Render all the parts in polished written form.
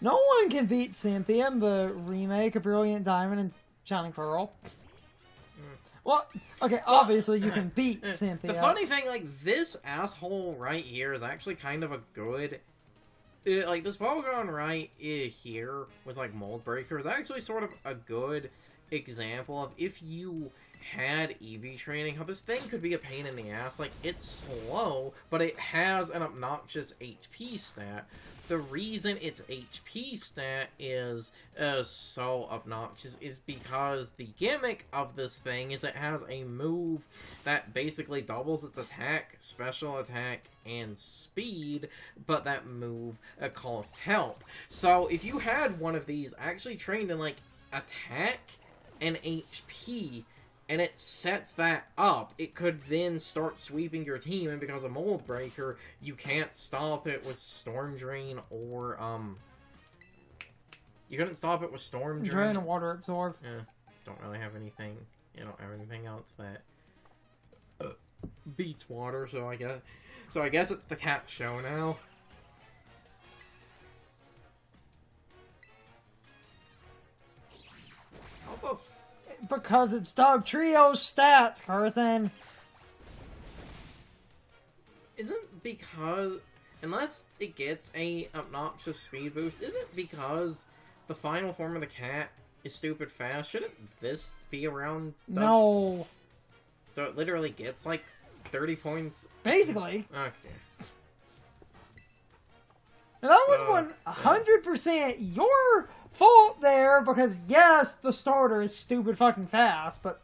No one can beat Cynthia in the remake of Brilliant Diamond and Shining Pearl. Well, okay, obviously you can beat Cynthia. The funny thing, like, this asshole right here is actually kind of a good... like, this Pokemon right here with, like, Mold Breaker is actually sort of a good example of if you had EV training, how this thing could be a pain in the ass. Like, it's slow, but it has an obnoxious HP stat. The reason its HP stat is so obnoxious is because the gimmick of this thing is it has a move that basically doubles its attack, special attack, and speed, but that move costs help. So if you had one of these actually trained in, like, attack and HP, and it sets that up, it could then start sweeping your team, and because of Mold Breaker, you can't stop it with Storm Drain or, you couldn't stop it with Storm Drain. Drain and Water Absorb. Yeah, don't really have anything, you don't have anything else that beats water, so I guess it's the cat show now. How the Because it's Dog Trio's stats, Carson. Isn't because... Unless it gets a obnoxious speed boost, isn't because the final form of the cat is stupid fast? Shouldn't this be around... No. So it literally gets, like, 30 points? Basically. Okay. And that was 100% your fault there, because yes, the starter is stupid fucking fast, but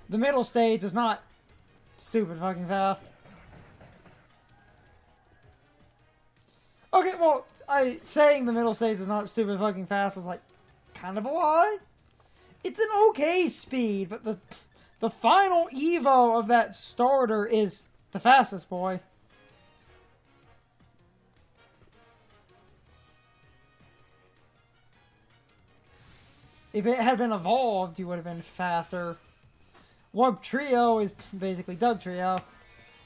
the middle stage is not stupid fucking fast. Okay, well, saying the middle stage is not stupid fucking fast is like kind of a lie. It's an okay speed, but the final Evo of that starter is the fastest, boy. If it had been evolved, you would have been faster. Warp Trio is basically Doug Trio.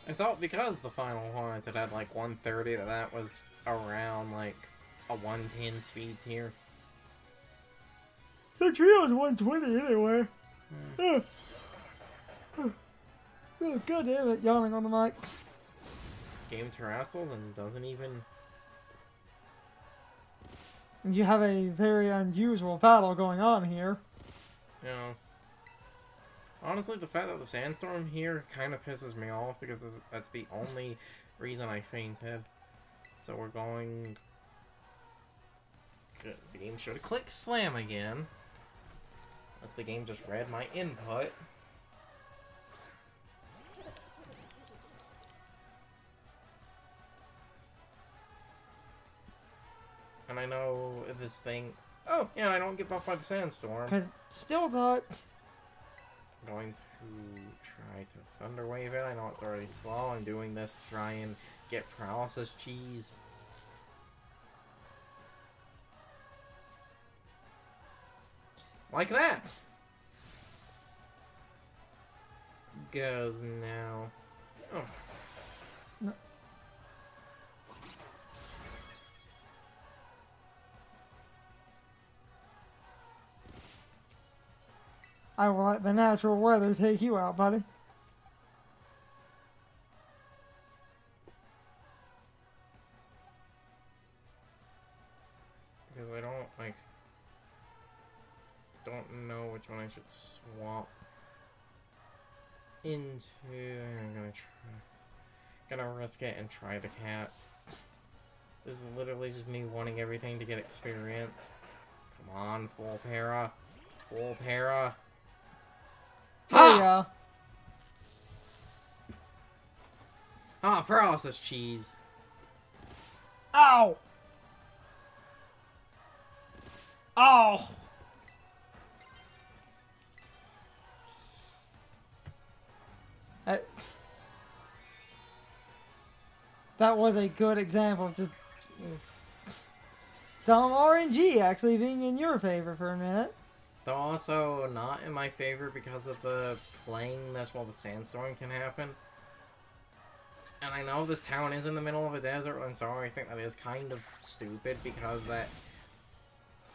I thought because the final horns had like 130 that was around like a 110 speed tier. Doug Trio is 120 anyway. Oh, God damn it, yawning on the mic. Game Terrastals and doesn't even... You have a very unusual battle going on here. You know, honestly, the fact that the sandstorm here kind of pisses me off because that's the only reason I fainted. So we're going... Good. The game should click slam again. That's the game just read my input. And I know this thing... Oh, yeah, I don't get buffed by the sandstorm. Because still not... I'm going to try to Thunder Wave it. I know it's already slow. I'm doing this to try and get Paralysis cheese. Like that! Goes now. Oh. No. I will let the natural weather take you out, buddy. Because I don't know which one I should swap into. I'm gonna risk it and try the cat. This is literally just me wanting everything to get experience. Come on, full para. Full para. There you go. Ah, Paralysis cheese. Ow! Oh! That was a good example of just dumb RNG actually being in your favor for a minute. Though also not in my favor because of the playingness while the sandstorm can happen. And I know this town is in the middle of a desert, I'm sorry, I think that is kind of stupid because that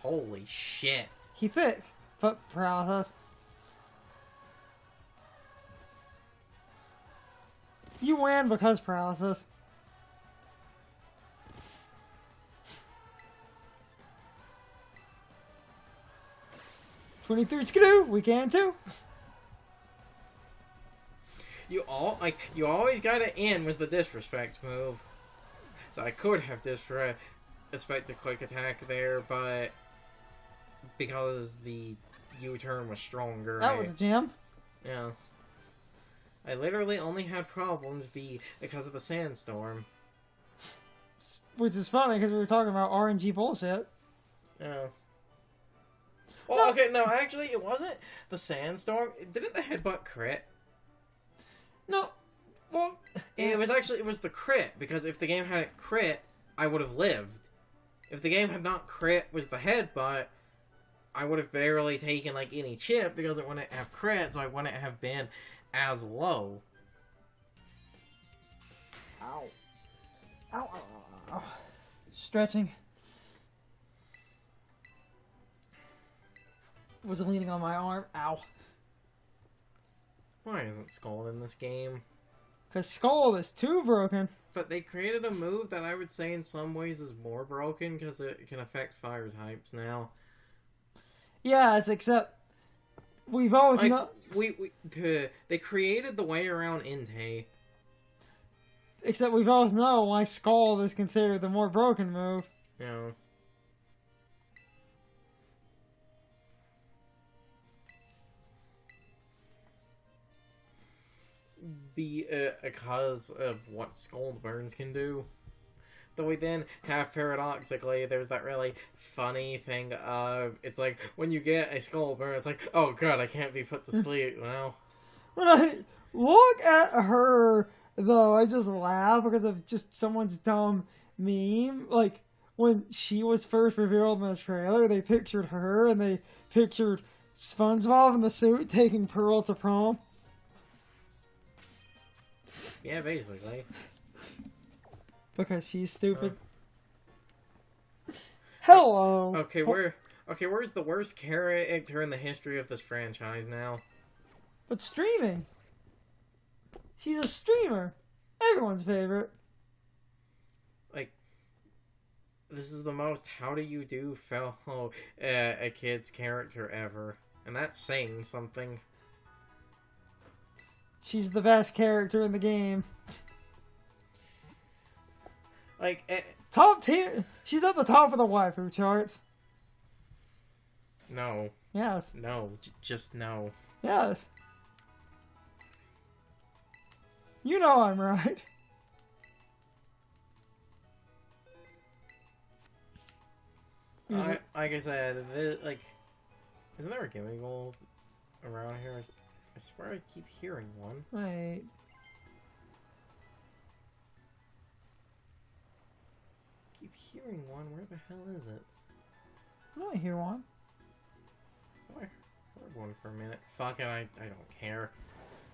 Holy shit. He thick, but Paralysis. You win because Paralysis. $23 skidoo, we can too. You always gotta end with the disrespect move. So I could have disrespect the quick attack there, but because the U-turn was stronger. That was a jam. Yes. I literally only had problems because of the sandstorm. Which is funny because we were talking about RNG bullshit. Yes. Well, no. Okay, no, actually, it wasn't the sandstorm. Didn't the headbutt crit? No. Well, it was the crit, because if the game had it crit, I would have lived. If the game had not crit with the headbutt, I would have barely taken, like, any chip, because it wouldn't have crit, so I wouldn't have been as low. Ow. Ow, ow, ow, ow. Stretching. Was leaning on my arm. Ow. Why isn't Skull in this game? Because Skull is too broken. But they created a move that I would say in some ways is more broken because it can affect fire types now. Yes, except we both know... They created the way around Entei. Except we both know why Skull is considered the more broken move. Yes. Because of what Skull Burns can do. Though we then have, paradoxically, there's that really funny thing of, it's like, when you get a Skull Burn, it's like, oh god, I can't be put to sleep now. When I look at her, though, I just laugh because of just someone's dumb meme. Like, when she was first revealed in the trailer, they pictured her, and they pictured SpongeBob in the suit taking Pearl to prom. Yeah, basically. Because she's stupid. Hello! Okay, where's the worst character in the history of this franchise now? But streaming! She's a streamer! Everyone's favorite. Like, this is the most how do you do fellow a kid's character ever. And that's saying something. She's the best character in the game. Like, top tier. She's at the top of the waifu charts. No. Yes. No. Just no. Yes. You know I'm right. Like I said, like, isn't there a Gimme Gold around here? I swear I keep hearing one. Wait. Keep hearing one. Where the hell is it? I don't hear one. Oh, I heard one for a minute. Fuck it. I don't care.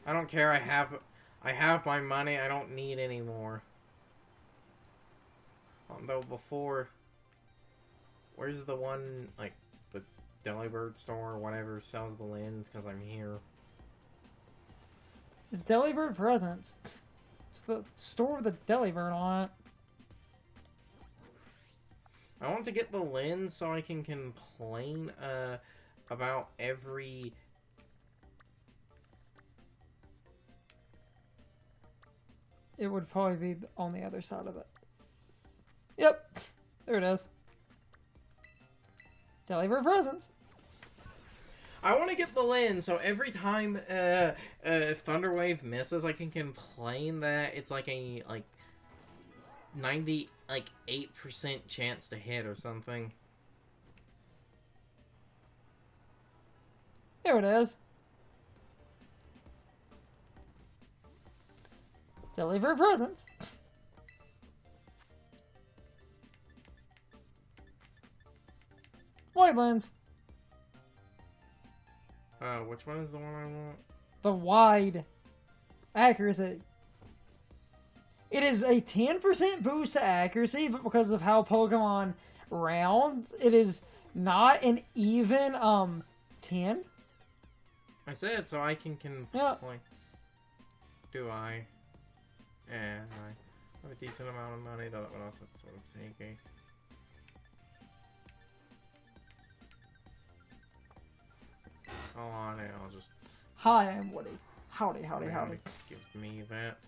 I don't care. I have my money. I don't need any more. Although before, where's the one, like, the Delibird store or whatever sells the lens? Because I'm here. It's Delibird Presents. It's the store with the Delibird on it. I want to get the lens so I can complain about every... It would probably be on the other side of it. Yep. There it is. Delibird Presents. I want to get the lens, so every time Thunderwave misses, I can complain that it's like a 98% chance to hit or something. There it is. Delibird Presents. White lens. Which one is the one I want? The wide accuracy. It is a 10% boost to accuracy, but because of how Pokemon rounds, it is not an even 10. I said so I can Yeah. like. Do I? Yeah, I have a decent amount of money though that would also sort of take a. Hold on, I'll just. Hi, I'm Woody. Howdy, howdy, howdy. Give me that.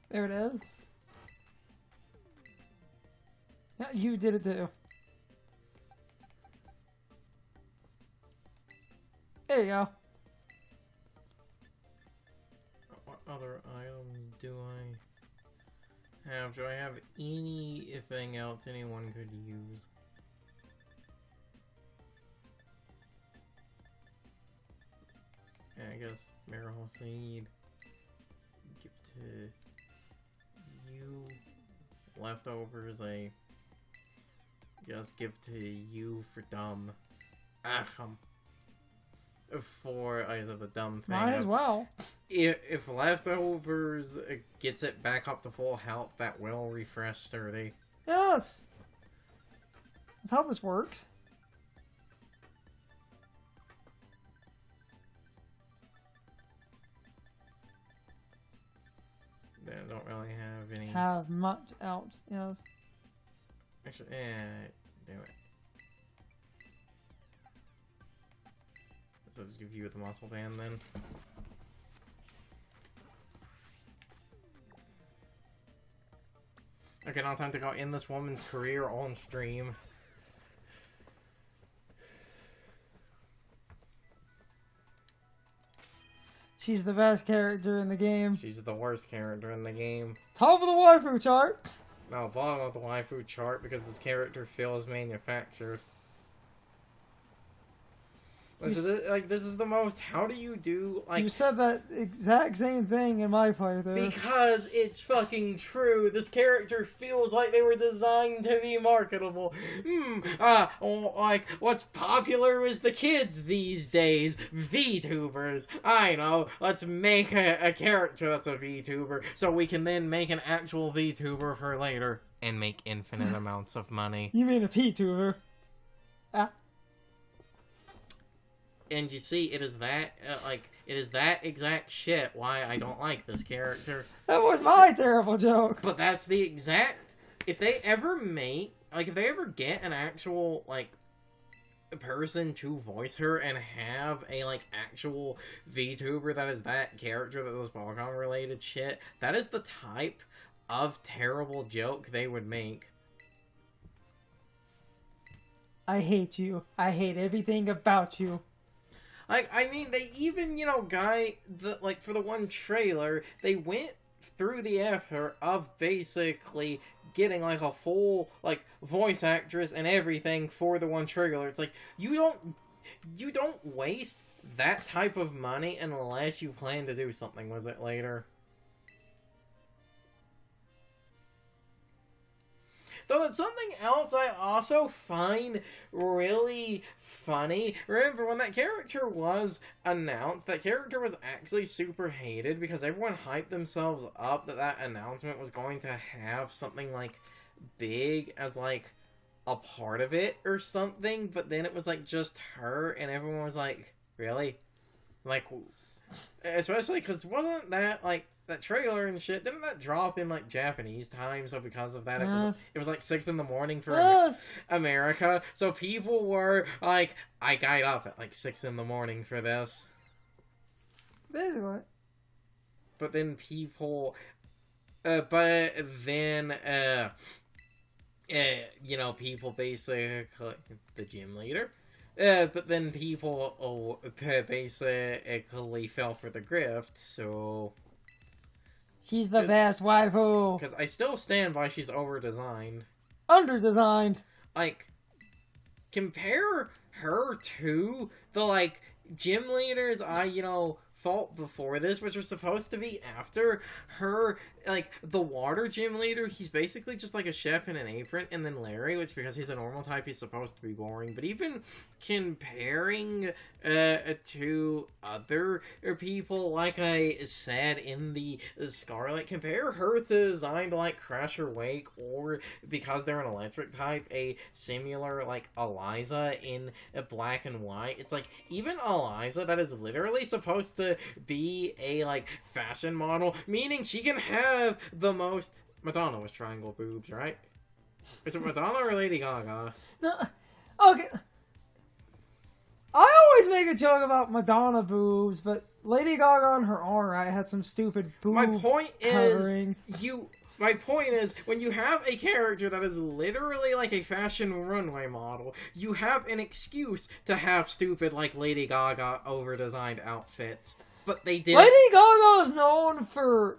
There it is. Yeah, you did it too. There you go. What other items do I have? Do I have anything else anyone could use? Yeah, I guess Mineral Seed. Give to you. Leftovers, just give to you for dumb. For either the dumb thing. Might as well. If leftovers gets it back up to full health, that will refresh sturdy. Yes. That's how this works. I don't really have any. Have much else, yes. Actually, damn it. So just give you the muscle band then. Okay, now time to go end this woman's career on stream. She's the best character in the game. She's the worst character in the game. Top of the waifu chart. No, bottom of the waifu chart because this character feels manufactured. This is the most. How do you do like? You said that exact same thing in my playthrough. Because it's fucking true. This character feels like they were designed to be marketable. Like what's popular with the kids these days? VTubers. I know. Let's make a character that's a VTuber so we can then make an actual VTuber for later and make infinite amounts of money. You mean a P-tuber? Ah. And you see, it is that, it is that exact shit why I don't like this character. That was my terrible joke. But that's the exact, if they ever get an actual, person to voice her and have a, actual VTuber that is that character that does Pokémon-related shit, that is the type of terrible joke they would make. I hate you. I hate everything about you. I mean, they even, for the one trailer, they went through the effort of basically getting, a full, voice actress and everything for the one trailer. It's like, you don't waste that type of money unless you plan to do something with it later. Though that's something else I also find really funny. Remember, when that character was announced, that character was actually super hated because everyone hyped themselves up that announcement was going to have something, big as, a part of it or something. But then it was, just her, and everyone was like, really? Especially because wasn't that, that trailer and shit, didn't that drop in, Japanese time? So because of that, it was 6 in the morning for America. So people were I got up at, 6 in the morning for this. Basically. But then people... people basically... The gym leader... but then people basically fell for the grift, so... She's the best waifu. Because I still stand by she's over-designed. Under-designed. Compare her to the, gym leaders I, fault before this, which was supposed to be after her, like, the water gym leader. He's basically just like a chef in an apron, and then Larry, which because he's a normal type, he's supposed to be boring. But even comparing to other people, like I said in the Scarlet, compare her to designed like Crasher Wake, or because they're an electric type, a similar like Eliza in black and white. It's like even Eliza, that is literally supposed to be a like fashion model, meaning she can have the most. Madonna was triangle boobs, right? Is it Madonna or Lady Gaga? No, okay. I always make a joke about Madonna boobs, but Lady Gaga on her own right had some stupid boob coverings. My point is, when you have a character that is literally like a fashion runway model, you have an excuse to have stupid, like, Lady Gaga over-designed outfits. But they did. Lady Gaga is known for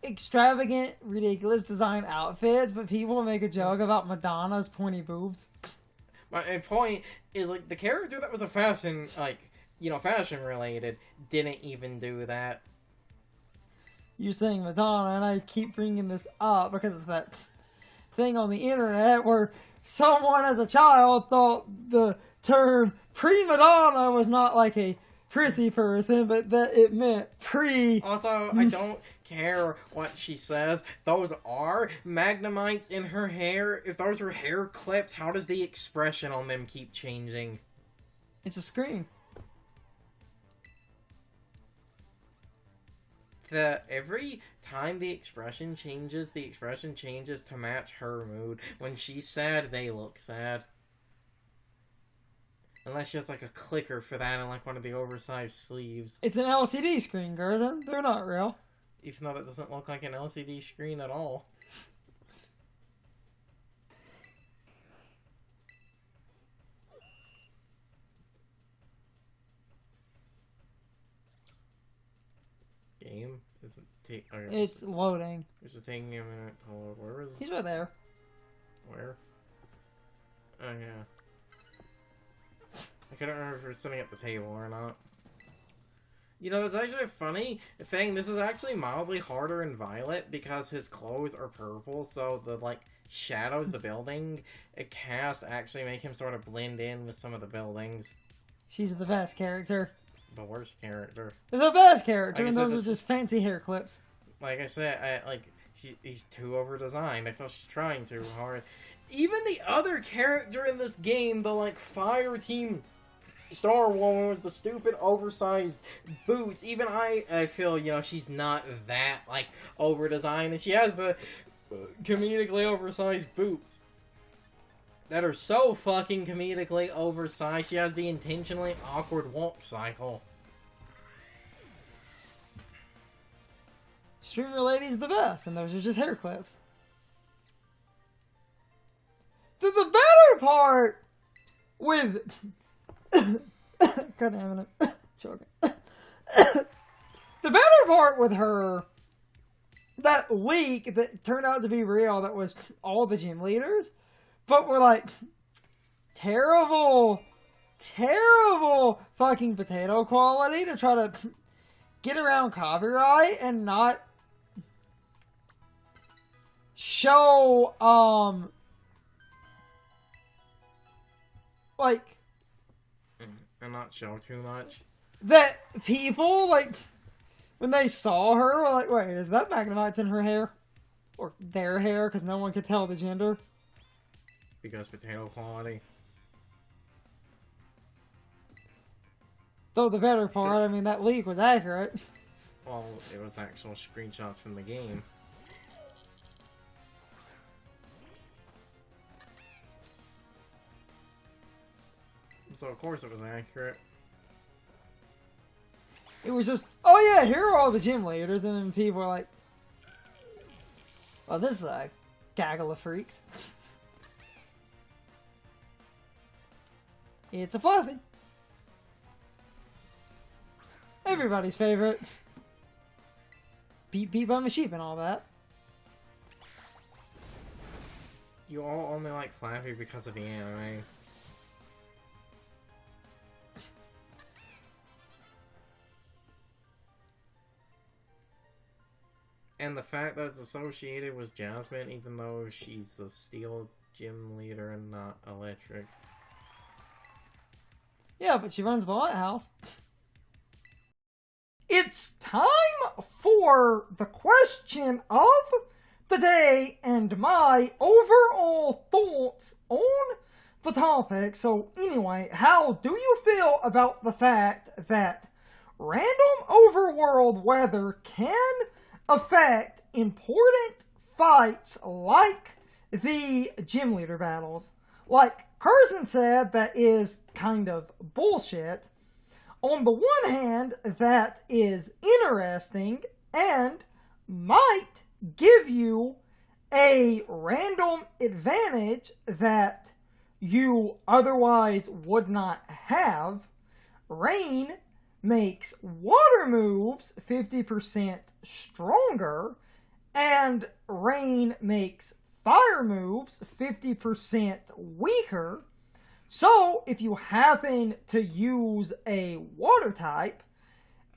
extravagant, ridiculous design outfits, but people make a joke about Madonna's pointy boobs. My point is, like, the character that was a fashion, like, fashion related, didn't even do that. You're saying Madonna, and I keep bringing this up because it's that thing on the internet where someone as a child thought the term pre-Madonna was not like a prissy person, but that it meant pre... Also, I don't care what she says. Those are magnemites in her hair. If those were hair clips, how does the expression on them keep changing? It's a screen. Every time the expression changes to match her mood. When she's sad, they look sad. Unless she has like a clicker for that and like one of the oversized sleeves. It's an LCD screen, Gerthen. They're not real. Even though that doesn't look like an LCD screen at all. Game? It's loading. It's just taking a minute to load. Where is it? He's right there. Where? Oh, yeah. I couldn't remember if we were sitting at the table or not. You know, it's actually a funny thing. This is actually mildly harder in Violet because his clothes are purple, so the, like, shadows the building cast actually make him sort of blend in with some of the buildings. She's the best character. The worst character. The best character, like and those are just fancy hair clips. Like I said, he's too over-designed. I feel she's trying too hard. Even the other character in this game, the, like, Fire Team Star Woman with the stupid oversized boots. Even I feel, she's not that, like, over-designed. And she has the comedically oversized boots that are so fucking comedically oversized. She has the intentionally awkward walk cycle. Streamer Lady's the best, and those are just hair clips. The better part with... God damn it. Choking. The better part with her, that leak that turned out to be real, that was all the gym leaders, but were like, terrible fucking potato quality to try to get around copyright and not show, like... And not show too much. That people, like, when they saw her, were like, wait, is that Magnemites in her hair? Or their hair, because no one could tell the gender. Because potato quality. Though the better part, I mean, that leak was accurate. Well, it was actual screenshots from the game. So of course it was accurate. It was just, oh yeah, here are all the gym leaders, and then people were like, well, this is a gaggle of freaks. It's a Fluffy. Everybody's favorite. Beat by my sheep and all that. You all only like Flappy because of the anime. And the fact that it's associated with Jasmine, even though she's a steel gym leader and not electric. Yeah, but she runs the lighthouse. It's time for the question of the day and my overall thoughts on the topic. So anyway, how do you feel about the fact that random overworld weather can affect important fights like the gym leader battles? Like Carson said, that is kind of bullshit. On the one hand, that is interesting and might give you a random advantage that you otherwise would not have. Rain makes water moves 50% stronger, and rain makes fire moves 50% weaker. So, if you happen to use a water type,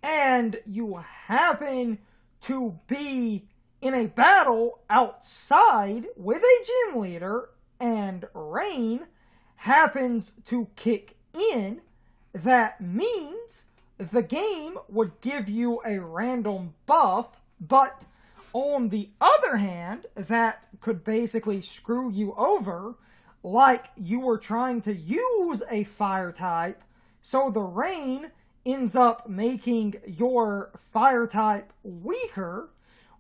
and you happen to be in a battle outside with a gym leader, and rain happens to kick in, that means the game would give you a random buff, but on the other hand, that could basically screw you over, like you were trying to use a fire type, so the rain ends up making your fire type weaker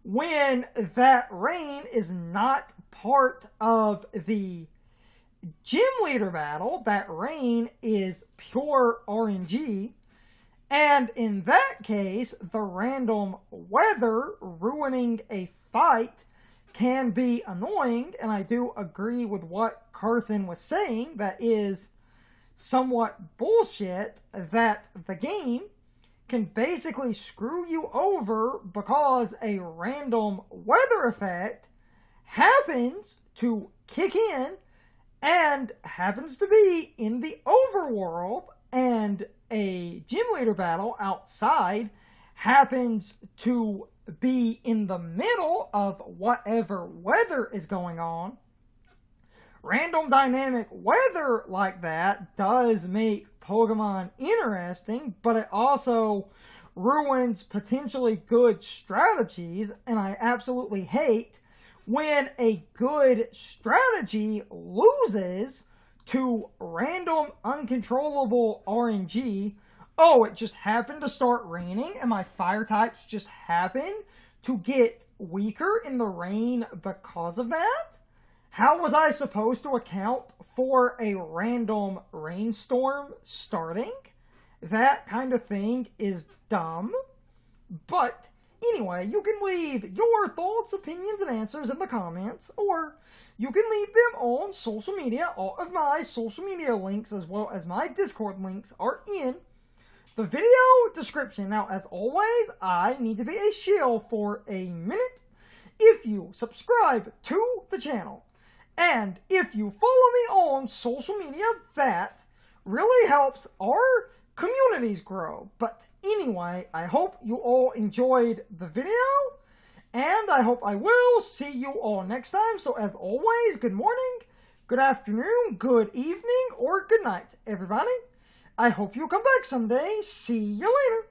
when that rain is not part of the gym leader battle. That rain is pure RNG. And in that case, the random weather ruining a fight can be annoying, and I do agree with what Carson was saying. That is somewhat bullshit, that the game can basically screw you over because a random weather effect happens to kick in and happens to be in the overworld, and a gym leader battle outside happens to be in the middle of whatever weather is going on. Random dynamic weather like that does make Pokemon interesting, but it also ruins potentially good strategies, and I absolutely hate when a good strategy loses to random uncontrollable RNG. Oh, it just happened to start raining and my fire types just happen to get weaker in the rain because of that? How was I supposed to account for a random rainstorm starting? That kind of thing is dumb. But anyway, you can leave your thoughts, opinions, and answers in the comments, or you can leave them on social media. All of my social media links, as well as my Discord links, are in the video description. Now, as always, I need to be a shill for a minute. If you subscribe to the channel, and if you follow me on social media, that really helps our communities grow. But anyway, I hope you all enjoyed the video, and I hope I will see you all next time. So as always, good morning, good afternoon, good evening, or good night, everybody. I hope you'll come back someday. See you later.